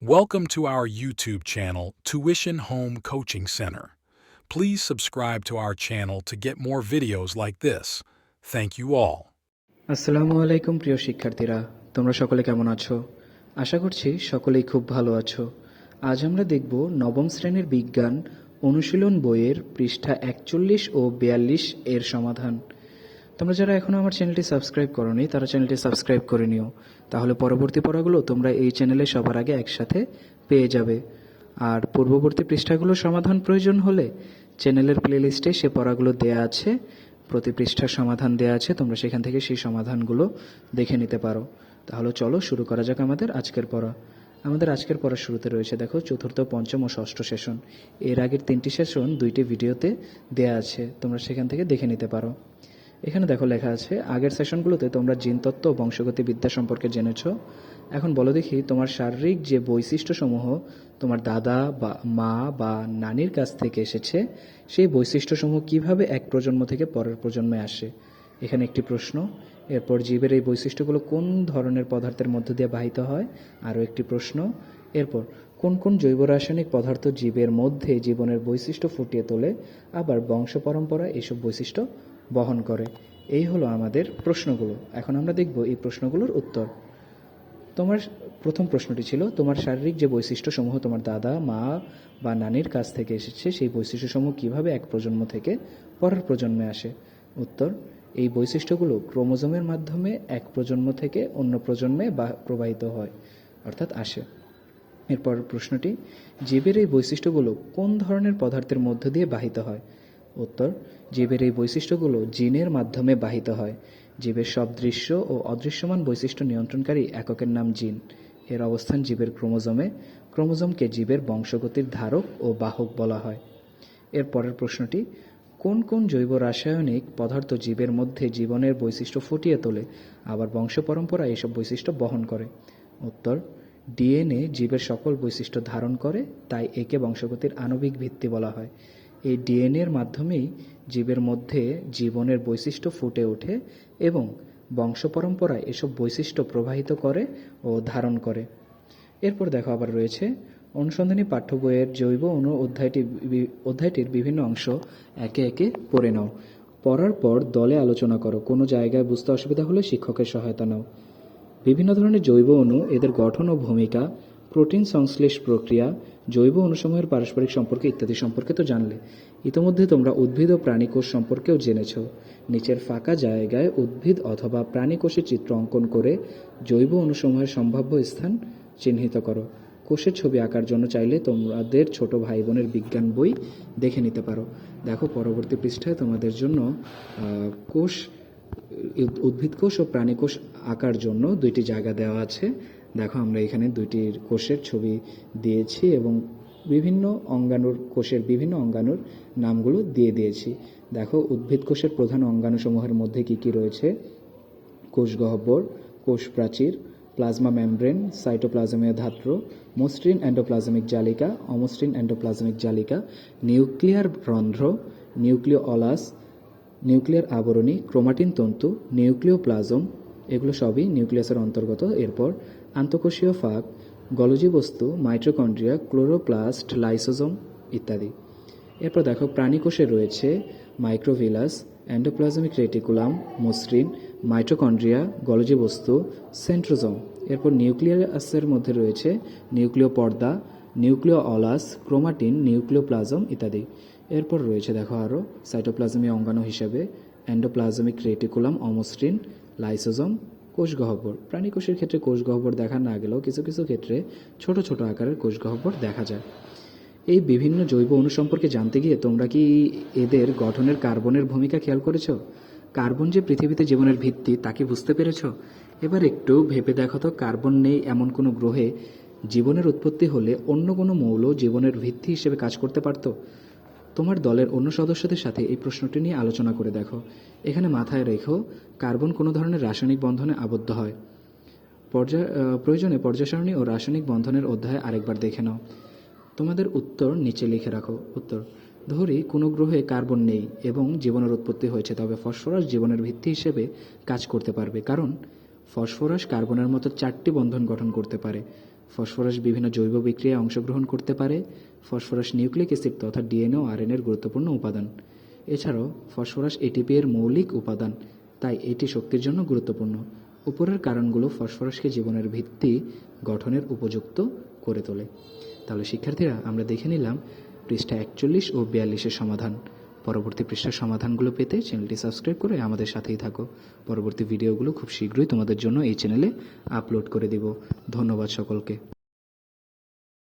Welcome to our YouTube channel, Tuition Home Coaching Center. Please subscribe to our channel to get more videos like this. Thank you all. আসসালামু আলাইকুম প্রিয় শিক্ষার্থীরা, তোমরা সকলে কেমন আছো? আশা করছি সকলেই খুব ভালো আছো। আজ আমরা দেখব নবম শ্রেণীর বিজ্ঞান অনুশীলন বইয়ের পৃষ্ঠা 41 ও 42 এর সমাধান। তোমরা যারা এখনও আমার চ্যানেলটি সাবস্ক্রাইব করোনি তারা চ্যানেলটি সাবস্ক্রাইব করে নিও, তাহলে পরবর্তী পড়াগুলো তোমরা এই চ্যানেলে সবার আগে একসাথে পেয়ে যাবে। আর পূর্ববর্তী পৃষ্ঠাগুলোর সমাধান প্রয়োজন হলে চ্যানেলের প্লেলিস্টে সে পড়াগুলো দেয়া আছে, প্রতি পৃষ্ঠার সমাধান দেয়া আছে, তোমরা সেখান থেকে সেই সমাধানগুলো দেখে নিতে পারো। তাহলে চলো শুরু করা যাক আমাদের আজকের পড়া। আমাদের আজকের পড়ার শুরুতে রয়েছে দেখো চতুর্থ, পঞ্চম ও ষষ্ঠ সেশন। এর আগের 3টি সেশন 2টি ভিডিওতে দেয়া আছে, তোমরা সেখান থেকে দেখে নিতে পারো। এখানে দেখো লেখা আছে, আগের সেশনগুলোতে তোমরা জিনতত্ত্ব ও বংশগতি বিদ্যা সম্পর্কে জেনেছ। এখন বলো দেখি, তোমার শারীরিক যে বৈশিষ্ট্যসমূহ তোমার দাদা বা মা বা নানির কাছ থেকে এসেছে, সেই বৈশিষ্ট্যসমূহ কিভাবে এক প্রজন্ম থেকে পরের প্রজন্মে আসে। এখানে একটি প্রশ্ন। এরপর জীবের এই বৈশিষ্ট্যগুলো কোন ধরনের পদার্থের মধ্য দিয়ে বাহিত হয়, আরও একটি প্রশ্ন। এরপর কোন কোন জৈব রাসায়নিক পদার্থ জীবের মধ্যে জীবনের বৈশিষ্ট্য ফুটিয়ে তোলে, আবার বংশ পরম্পরা এসব বৈশিষ্ট্য বহন করে। এই হলো আমাদের প্রশ্নগুলো। এখন আমরা দেখব এই প্রশ্নগুলোর উত্তর। তোমার প্রথম প্রশ্নটি ছিল, তোমার শারীরিক যে বৈশিষ্ট্যসমূহ তোমার দাদা মা বা নানির কাছ থেকে এসেছে, সেই বৈশিষ্ট্যসমূহ কিভাবে এক প্রজন্ম থেকে পরের প্রজন্মে আসে। উত্তর, এই বৈশিষ্ট্যগুলো ক্রোমোজোমের মাধ্যমে এক প্রজন্ম থেকে অন্য প্রজন্মে প্রবাহিত হয়, অর্থাৎ আসে। এরপর প্রশ্নটি, জীবের এই বৈশিষ্ট্যগুলো কোন ধরনের পদার্থের মধ্য দিয়ে বাহিত হয়। উত্তর, জীবের এই বৈশিষ্ট্যগুলো জিনের মাধ্যমে বাহিত হয়। জীবের সব দৃশ্য ও অদৃশ্যমান বৈশিষ্ট্য নিয়ন্ত্রণকারী এককের নাম জিন। এর অবস্থান জীবের ক্রোমোজোমে। ক্রোমোজোমকে জীবের বংশগতির ধারক ও বাহক বলা হয়। এর পরের প্রশ্নটি, কোন কোন জৈব রাসায়নিক পদার্থ জীবের মধ্যে জীবনের বৈশিষ্ট্য ফুটিয়ে তোলে, আবার বংশ পরম্পরা এসব বৈশিষ্ট্য বহন করে। উত্তর, ডিএনএ জীবের সকল বৈশিষ্ট্য ধারণ করে, তাই একে বংশগতির আণবিক ভিত্তি বলা হয়। এই ডিএনএর মাধ্যমেই জীবের মধ্যে জীবনের বৈশিষ্ট্য ফুটে ওঠে এবং বংশ পরম্পরায় এসব বৈশিষ্ট্য প্রবাহিত করে ও ধারণ করে। এরপর দেখো আবার রয়েছে, অনুসন্ধানী পাঠ্য বইয়ের জৈব অণু অধ্যায়টির বিভিন্ন অংশ একে একে পড়ে নাও। পড়ার পর দলে আলোচনা করো। কোনো জায়গায় বুঝতে অসুবিধা হলে শিক্ষকের সহায়তা নাও। বিভিন্ন ধরনের জৈব অণু, এদের গঠন ও ভূমিকা, প্রোটিন সংশ্লেষ প্রক্রিয়া, জৈব অণুসমূহের পারস্পরিক সম্পর্ক ইত্যাদি সম্পর্কে তো জানলে। ইতোমধ্যে তোমরা উদ্ভিদ ও প্রাণীকোষ সম্পর্কেও জেনেছ। নিচের ফাঁকা জায়গায় উদ্ভিদ অথবা প্রাণীকোষের চিত্র অঙ্কন করে জৈব অণুসমূহের সম্ভাব্য স্থান চিহ্নিত করো। কোষের ছবি আঁকার জন্য চাইলে তোমাদের ছোট ভাই বোনের বিজ্ঞান বই দেখে নিতে পারো। দেখো পরবর্তী পৃষ্ঠায় তোমাদের জন্য কোষ, উদ্ভিদ কোষ ও প্রাণী কোষ আঁকার জন্য 2টি জায়গা দেওয়া আছে। দেখো আমরা এখানে 2টির কোষের ছবি দিয়েছি এবং বিভিন্ন অঙ্গাণুর, কোষের বিভিন্ন অঙ্গাণুর নামগুলো দিয়ে দিয়েছি। দেখো উদ্ভিদ কোষের প্রধান অঙ্গাণুসমূহের মধ্যে কি কি রয়েছে: কোষ গহ্বর, কোষ প্রাচীর, প্লাজমা মেমব্রেন, সাইটোপ্লাজমীয় ধাত্র, মসৃণ এন্ডোপ্লাজমিক জালিকা, অমসৃণ এন্ডোপ্লাজমিক জালিকা, নিউক্লিয়ার রন্ধ্র, নিউক্লিয় অলাস, নিউক্লিয়ার আবরণী, ক্রোমাটিন তন্তু, নিউক্লিওপ্লাজম, এগুলো সবই নিউক্লিয়াসের অন্তর্গত। এরপর আন্তঃকোষীয় ফাঁক, গলজি বস্তু, মাইটোকন্ড্রিয়া, ক্লোরোপ্লাস্ট, লাইসোজোম ইত্যাদি। এরপর দেখো প্রাণীকোষে রয়েছে মাইক্রোভিলাস, এন্ডোপ্লাজমিক রেটিকুলাম, মসৃণ, মাইটোকন্ড্রিয়া, গলজি বস্তু, সেন্ট্রোজোম। এরপর নিউক্লিয়াসের মধ্যে রয়েছে নিউক্লিয় পর্দা, নিউক্লিয় অলাস, ক্রোমাটিন, নিউক্লিওপ্লাজম ইত্যাদি। এরপর রয়েছে দেখো আরও সাইটোপ্লাজমীয় অঙ্গাণু হিসেবে এন্ডোপ্লাজমিক রেটিকুলাম, অমসৃণ, লাইসোজোম, কোষ গহ্বর। প্রাণী কোষের ক্ষেত্রে কোষ গহ্বর দেখা না গেলেও কিছু কিছু ক্ষেত্রে ছোট ছোট আকারের কোষ গহ্বর দেখা যায়। এই বিভিন্ন জৈব অণু সম্পর্কে জানতে গিয়ে তোমরা কি এদের গঠনের কার্বনের ভূমিকা খেয়াল করেছ? কার্বন যে পৃথিবীতে জীবনের ভিত্তি তা কি বুঝতে পেরেছ? এবার একটু ভেবে দেখো তো, কার্বন নেই এমন কোনো গ্রহে জীবনের উৎপত্তি হলে অন্য কোনো মৌল জীবনের ভিত্তি হিসেবে কাজ করতে পারত? তোমার দলের অন্য সদস্যদের সাথে এই প্রশ্নটি নিয়ে আলোচনা করে দেখো। এখানে মাথায় রেখো, কার্বন কোনো ধরনের রাসায়নিক বন্ধনে আবদ্ধ হয়। প্রয়োজনে পর্যায় সারণী ও রাসায়নিক বন্ধনের অধ্যায় আরেকবার দেখে নাও। তোমাদের উত্তর নিচে লিখে রাখো। উত্তর, ধরি কোনো গ্রহে কার্বন নেই এবং জীবনের উৎপত্তি হয়েছে, তবে ফসফরাস জীবনের ভিত্তি হিসেবে কাজ করতে পারবে, কারণ ফসফরাস কার্বনের মতো 4টি বন্ধন গঠন করতে পারে। ফসফরাস বিভিন্ন জৈব বিক্রিয়ায় অংশগ্রহণ করতে পারে। ফসফরাস নিউক্লিক অ্যাসিড তথা ডিএনএ ও আরএনএর গুরুত্বপূর্ণ উপাদান। এছাড়াও ফসফরাস এটিপি এর মৌলিক উপাদান, তাই এটি শক্তির জন্য গুরুত্বপূর্ণ। উপরের কারণগুলো ফসফরাসকে জীবনের ভিত্তি গঠনের উপযুক্ত করে তোলে। তাহলে শিক্ষার্থীরা, আমরা দেখে নিলাম পৃষ্ঠা 41 ও 42-এর সমাধান। পরবর্তী পৃষ্ঠার সমাধানগুলো পেতে চ্যানেলটি সাবস্ক্রাইব করে আমাদের সাথেই থাকো। পরবর্তী ভিডিওগুলো খুব শীঘ্রই তোমাদের জন্য এই চ্যানেলে আপলোড করে দেব। ধন্যবাদ সকলকে।